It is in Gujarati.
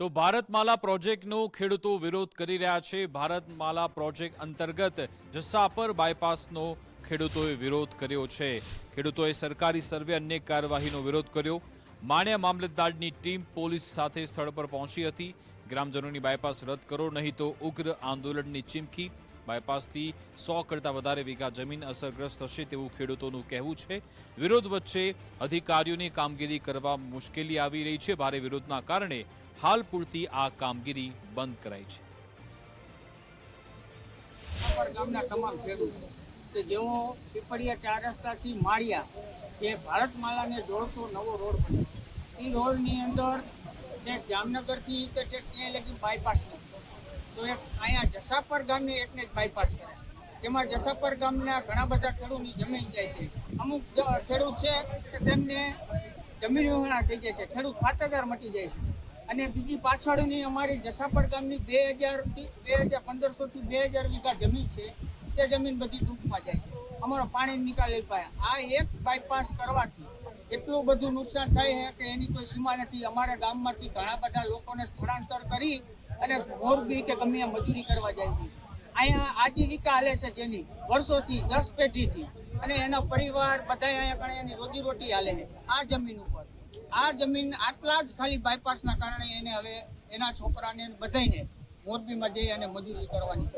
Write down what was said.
તો ભારતમાલા પ્રોજેક્ટનો ખેડૂતો વિરોધ કરી રહ્યા છે। ભારતમાલા પ્રોજેક્ટ અંતર્ગત જસાપર બાયપાસનો ખેડૂતોએ વિરોધ કર્યો છે। ખેડૂતોએ સરકારી સર્વે અન્ય કાર્યવાહીનો વિરોધ કર્યો। માણ્યા મામલતદારની ટીમ પોલીસ સાથે સ્થળ પર પહોંચી હતી। ગ્રામજનોની બાયપાસ રદ કરો નહીં તો ઉગ્ર આંદોલનની ચીમકી। બાયપાસથી 100 કરતાં વધારે વીઘા જમીન અસરગ્રસ્ત થશે તેવું ખેડૂતોનું કહેવું છે। વિરોધ વચ્ચે અધિકારીઓની કામગીરી કરવા મુશ્કેલી આવી રહી છે। ભારે વિરોધના કારણે હાલ પૂરતી આ કામગીરી બંધ કરાઈ છે। ગામના તમામ ખેડૂતો કે જેઓ પીપળિયા 4 રસ્તાથી માળિયા એ ભારતમાલાને જોડતો નવો રોડ બને છે। એ રોડની અંદર એક જામનગરથી કે ત્યાં લગી બાયપાસ નથી, તો એક અહીંયા જસાપર ગામને એકને જ બાયપાસ કરે છે। તેમાં જસાપર ગામના ઘણા બધા ખેડૂતની જમીન જાય છે। અમુક ખેડૂત છે કે તેમને જમીન વિહોણા થઈ જાય છે, ખેડૂત ખાતેદાર મટી જાય છે। અને બીજી પાછળની અમારી જસાપર ગામની 1500 થી 2000 વીઘા જમીન છે, તે જમીન બધી ડૂબમાં જાય છે। અમારો પાણી નિકાલ આ એક બાયપાસ કરવાથી એટલું બધું નુકસાન થાય છે કે એની કોઈ સીમા નથી। અમારા ગામમાંથી ઘણા બધા લોકોને સ્થળાંતર કરી અને મોરબી કે ગમે મજૂરી કરવા જાય છે। અહીંયા આજીવિકા હાલે છે જેની વર્ષોથી 10 પેઢીથી, અને એના પરિવાર બધા અહીંયા એની રોજીરોટી હાલે છે આ જમીન ઉપર। આ જમીન આટલા જ ખાલી બાયપાસના કારણે એને હવે એના છોકરાને બધાને મોરબીમાં જઈ અને મજૂરી કરવાની